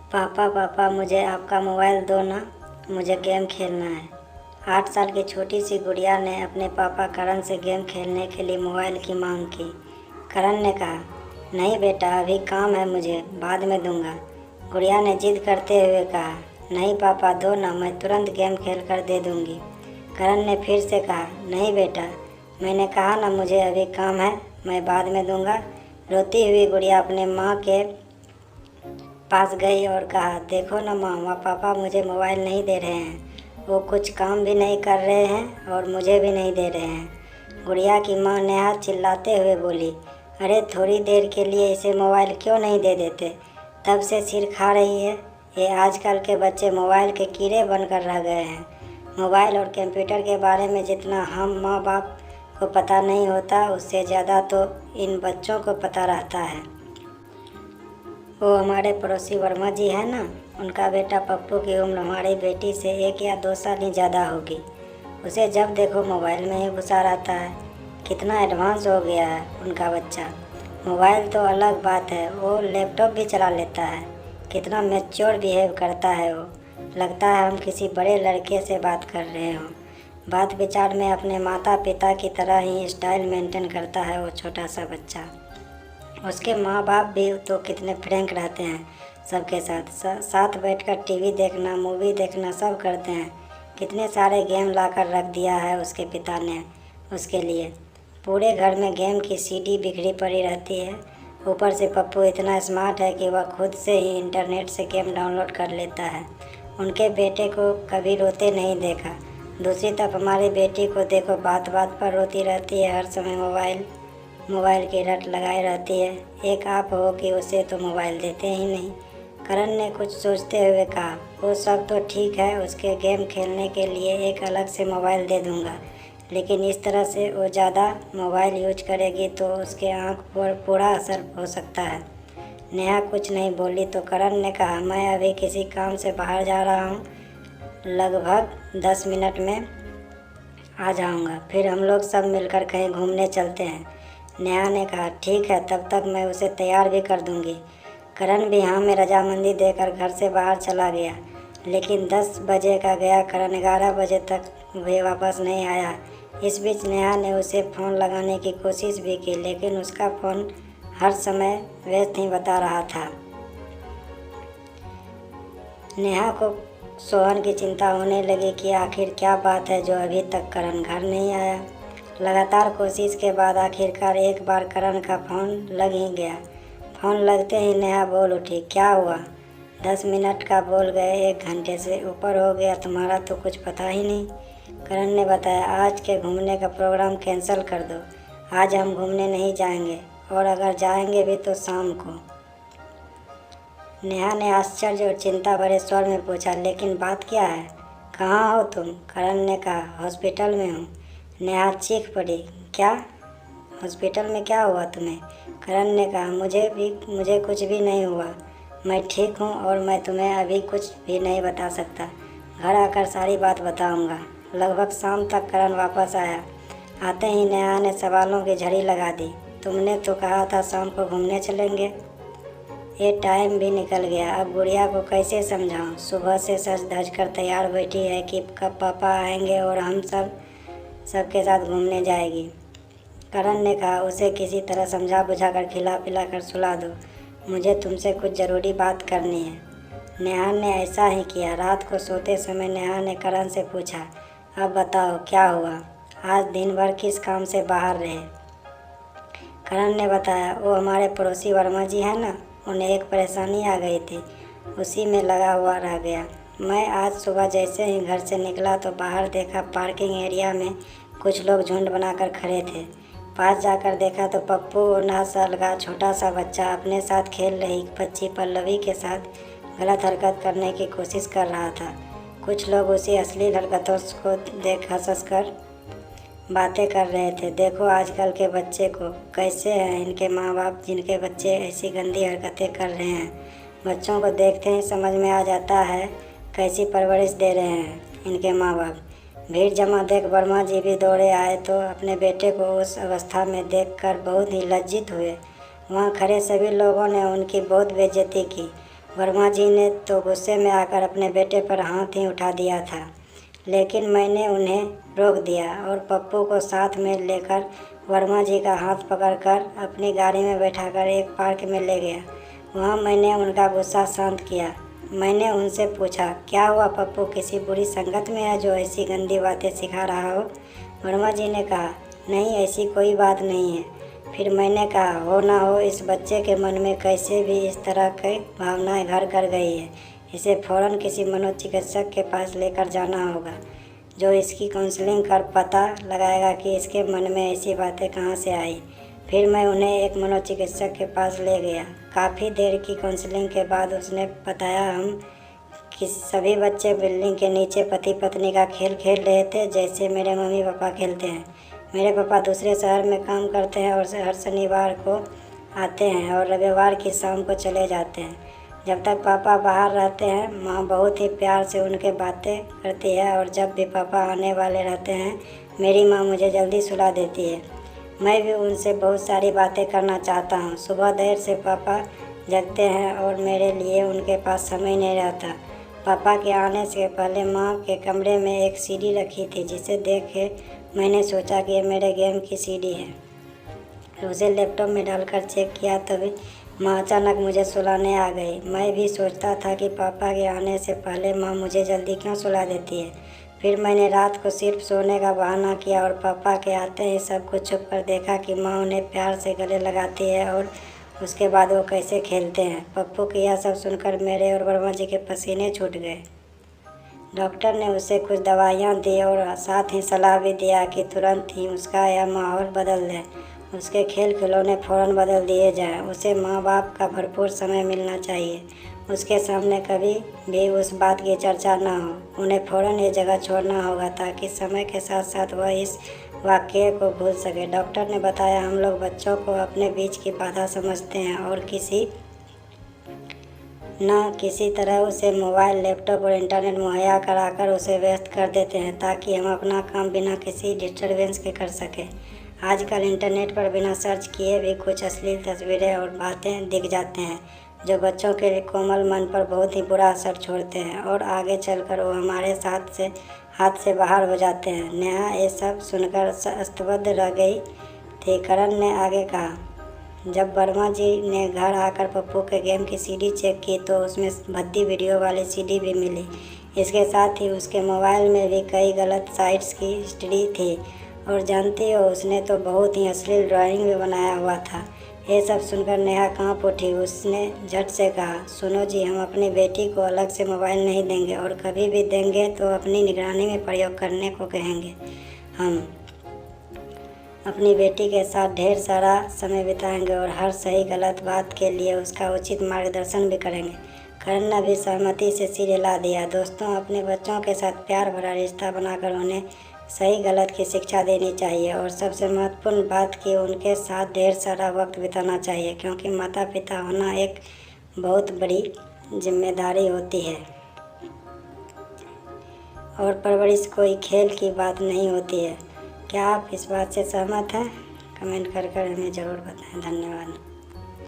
पापा पापा मुझे आपका मोबाइल दो ना, मुझे गेम खेलना है। 8 साल की छोटी सी गुड़िया ने अपने पापा करण से गेम खेलने के लिए मोबाइल की मांग की। करण ने कहा, नहीं बेटा, अभी काम है मुझे, बाद में दूंगा। गुड़िया ने जिद करते हुए कहा, नहीं पापा दो ना, मैं तुरंत गेम खेल कर दे दूंगी। करण ने फिर से कहा, नहीं बेटा, मैंने कहा ना मुझे अभी काम है, मैं बाद में दूंगा। रोती हुई गुड़िया अपने माँ के पास गई और कहा, देखो ना माँ, पापा मुझे मोबाइल नहीं दे रहे हैं, वो कुछ काम भी नहीं कर रहे हैं और मुझे भी नहीं दे रहे हैं। गुड़िया की माँ नेहा चिल्लाते हुए बोली, अरे थोड़ी देर के लिए इसे मोबाइल क्यों नहीं दे देते, तब से सिर खा रही है। ये आजकल के बच्चे मोबाइल के कीड़े बनकर रह गए हैं। मोबाइल और कंप्यूटर के बारे में जितना हम माँ बाप को पता नहीं होता, उससे ज़्यादा तो इन बच्चों को पता रहता है। वो हमारे पड़ोसी वर्मा जी हैं ना, उनका बेटा पप्पू की उम्र हमारी बेटी से 1 या 2 साल ही ज़्यादा होगी। उसे जब देखो मोबाइल में ही घुसा रहता है। कितना एडवांस हो गया है उनका बच्चा। मोबाइल तो अलग बात है, वो लैपटॉप भी चला लेता है। कितना मैच्योर बिहेव करता है वो। लगता है हम किसी बड़े लड़के से बात कर रहे हों। बात विचार में अपने माता पिता की तरह ही स्टाइल मेंटेन करता है वो छोटा सा बच्चा। उसके माँ बाप भी तो कितने फ्रैंक रहते हैं सबके साथ बैठकर टीवी देखना, मूवी देखना सब करते हैं। कितने सारे गेम लाकर रख दिया है उसके पिता ने उसके लिए। पूरे घर में गेम की सीडी बिखरी पड़ी रहती है। ऊपर से पप्पू इतना स्मार्ट है कि वह खुद से ही इंटरनेट से गेम डाउनलोड कर लेता है। उनके बेटे को कभी रोते नहीं देखा। दूसरी तरफ हमारी बेटी को देखो, बात बात पर रोती रहती है, हर समय मोबाइल की रट लगाए रहती है। एक आप हो कि उसे तो मोबाइल देते ही नहीं। करण ने कुछ सोचते हुए कहा, वो सब तो ठीक है, उसके गेम खेलने के लिए एक अलग से मोबाइल दे दूंगा, लेकिन इस तरह से वो ज़्यादा मोबाइल यूज करेगी तो उसके आँख पर बुरा असर हो सकता है। नेहा कुछ नहीं बोली तो करण ने कहा, मैं अभी किसी काम से बाहर जा रहा हूँ, लगभग 10 मिनट में आ जाऊँगा, फिर हम लोग सब मिलकर कहीं घूमने चलते हैं। नेहा ने कहा, ठीक है, तब तक मैं उसे तैयार भी कर दूंगी। करण भी हाँ में रजामंदी देकर घर से बाहर चला गया, लेकिन 10 बजे का गया करण 11 बजे तक भी वापस नहीं आया। इस बीच नेहा ने उसे फ़ोन लगाने की कोशिश भी की, लेकिन उसका फ़ोन हर समय व्यस्त ही बता रहा था। नेहा को सोहन की चिंता होने लगी कि आखिर क्या बात है जो अभी तक करण घर नहीं आया। लगातार कोशिश के बाद आखिरकार एक बार करण का फ़ोन लग ही गया। फ़ोन लगते ही नेहा बोल उठी, क्या हुआ? 10 मिनट का बोल गए, 1 घंटे से ऊपर हो गया, तुम्हारा तो कुछ पता ही नहीं। करण ने बताया, आज के घूमने का प्रोग्राम कैंसिल कर दो, आज हम घूमने नहीं जाएंगे, और अगर जाएंगे भी तो शाम को। नेहा ने आश्चर्य और चिंता भरे स्वर में पूछा, लेकिन बात क्या है, कहाँ हो तुम? करण ने कहा, हॉस्पिटल में हूँ। नेहा चीख पड़ी, क्या? हॉस्पिटल में क्या हुआ तुम्हें? करण ने कहा, मुझे कुछ भी नहीं हुआ, मैं ठीक हूँ और मैं तुम्हें अभी कुछ भी नहीं बता सकता, घर आकर सारी बात बताऊँगा। लगभग शाम तक करण वापस आया। आते ही नेहा ने सवालों की झड़ी लगा दी, तुमने तो कहा था शाम को घूमने चलेंगे। ये टाइम भी निकल गया, अब गुड़िया को कैसे समझाऊँ? सुबह से सज धज कर तैयार बैठी है कि कब पापा आएंगे और हम सबके साथ घूमने जाएगी। करण ने कहा, उसे किसी तरह समझा बुझा कर खिला पिला कर सुला दो, मुझे तुमसे कुछ ज़रूरी बात करनी है। नेहा ने ऐसा ही किया। रात को सोते समय नेहा ने करण से पूछा, अब बताओ क्या हुआ, आज दिन भर किस काम से बाहर रहे? करण ने बताया, वो हमारे पड़ोसी वर्मा जी हैं ना, उन्हें एक परेशानी आ गई थी, उसी में लगा हुआ रह गया। मैं आज सुबह जैसे ही घर से निकला तो बाहर देखा पार्किंग एरिया में कुछ लोग झुंड बनाकर खड़े थे। पास जाकर देखा तो पप्पू और 9 साल का छोटा सा बच्चा अपने साथ खेल रही बच्ची पल्लवी के साथ गलत हरकत करने की कोशिश कर रहा था। कुछ लोग उसी अश्लील हरकतों को देख हंस कर बातें कर रहे थे। देखो आजकल के बच्चे को कैसे हैं इनके माँ बाप, जिनके बच्चे ऐसी गंदी हरकतें कर रहे हैं। बच्चों को देखते ही समझ में आ जाता है कैसी परवरिश दे रहे हैं इनके माँ बाप। भीड़ जमा देख वर्मा जी भी दौड़े आए तो अपने बेटे को उस अवस्था में देखकर बहुत ही लज्जित हुए। वहाँ खड़े सभी लोगों ने उनकी बहुत बेइज्जती की। वर्मा जी ने तो गुस्से में आकर अपने बेटे पर हाथ ही उठा दिया था, लेकिन मैंने उन्हें रोक दिया और पप्पू को साथ में लेकर वर्मा जी का हाथ पकड़कर अपनी गाड़ी में बैठाकर एक पार्क में ले गया। वहाँ मैंने उनका गुस्सा शांत किया। मैंने उनसे पूछा, क्या हुआ पप्पू, किसी बुरी संगत में है जो ऐसी गंदी बातें सिखा रहा हो? वर्मा जी ने कहा, नहीं, ऐसी कोई बात नहीं है। फिर मैंने कहा, हो ना हो इस बच्चे के मन में कैसे भी इस तरह की भावनाएं घर कर गई है। इसे फ़ौरन किसी मनोचिकित्सक के पास लेकर जाना होगा, जो इसकी काउंसलिंग कर पता लगाएगा कि इसके मन में ऐसी बातें कहाँ से आई। फिर मैं उन्हें एक मनोचिकित्सक के पास ले गया। काफ़ी देर की काउंसलिंग के बाद उसने बताया हम कि सभी बच्चे बिल्डिंग के नीचे पति पत्नी का खेल खेल रहे थे, जैसे मेरे मम्मी पापा खेलते हैं। मेरे पापा दूसरे शहर में काम करते हैं और हर शनिवार को आते हैं और रविवार की शाम को चले जाते हैं। जब तक पापा बाहर रहते हैं, माँ बहुत ही प्यार से उनके बातें करती है और जब भी पापा आने वाले रहते हैं, मेरी माँ मुझे जल्दी सुला देती है। मैं भी उनसे बहुत सारी बातें करना चाहता हूँ। सुबह देर से पापा जगते हैं और मेरे लिए उनके पास समय नहीं रहता। पापा के आने से पहले माँ के कमरे में एक सीडी रखी थी, जिसे देख के मैंने सोचा कि ये मेरे गेम की सीडी है। उसे लैपटॉप में डालकर चेक किया, तभी माँ अचानक मुझे सुलाने आ गई। मैं भी सोचता था कि पापा के आने से पहले माँ मुझे जल्दी क्यों सुला देती है। फिर मैंने रात को सिर्फ सोने का बहाना किया और पापा के आते ही सब कुछ छुप कर देखा कि माँ उन्हें प्यार से गले लगाती है और उसके बाद वो कैसे खेलते हैं। पप्पू की यह सब सुनकर मेरे और वर्मा जी के पसीने छूट गए। डॉक्टर ने उसे कुछ दवाइयाँ दी और साथ ही सलाह भी दिया कि तुरंत ही उसका यह माहौल बदल दें, उसके खेल खिलौने फ़ौरन बदल दिए जाएं। उसे माँ बाप का भरपूर समय मिलना चाहिए। उसके सामने कभी भी उस बात की चर्चा ना हो। उन्हें फ़ौरन ये जगह छोड़ना होगा ताकि समय के साथ साथ वह इस वाक़ये को भूल सके। डॉक्टर ने बताया, हम लोग बच्चों को अपने बीच की बाधा समझते हैं और किसी तरह उसे मोबाइल, लैपटॉप और इंटरनेट मुहैया कराकर उसे व्यस्त कर देते हैं ताकि हम अपना काम बिना किसी डिस्टर्बेंस के कर सकें। आजकल इंटरनेट पर बिना सर्च किए भी कुछ अश्लील तस्वीरें और बातें दिख जाते हैं, जो बच्चों के कोमल मन पर बहुत ही बुरा असर छोड़ते हैं और आगे चलकर वो हमारे हाथ से बाहर हो जाते हैं। नेहा ये सब सुनकर स्तब्ध रह गई थी। करण ने आगे कहा, जब वर्मा जी ने घर आकर पप्पू के गेम की सीडी चेक की तो उसमें भद्दी वीडियो वाली सीडी भी मिली। इसके साथ ही उसके मोबाइल में भी कई गलत साइट्स की हिस्ट्री थी और जानती हो, उसने तो बहुत ही अश्लील ड्राइंग भी बनाया हुआ था। ये सब सुनकर नेहा कांप उठी। उसने झट से कहा, सुनो जी, हम अपनी बेटी को अलग से मोबाइल नहीं देंगे और कभी भी देंगे तो अपनी निगरानी में प्रयोग करने को कहेंगे। हम अपनी बेटी के साथ ढेर सारा समय बिताएंगे और हर सही गलत बात के लिए उसका उचित मार्गदर्शन भी करेंगे। करण ने भी सहमति से सिर हिला दिया। दोस्तों, अपने बच्चों के साथ प्यार भरा रिश्ता बनाकर उन्हें सही गलत की शिक्षा देनी चाहिए और सबसे महत्वपूर्ण बात कि उनके साथ ढेर सारा वक्त बिताना चाहिए, क्योंकि माता पिता होना एक बहुत बड़ी जिम्मेदारी होती है और परवरिश कोई खेल की बात नहीं होती है। क्या आप इस बात से सहमत हैं? कमेंट कर हमें ज़रूर बताएं। धन्यवाद।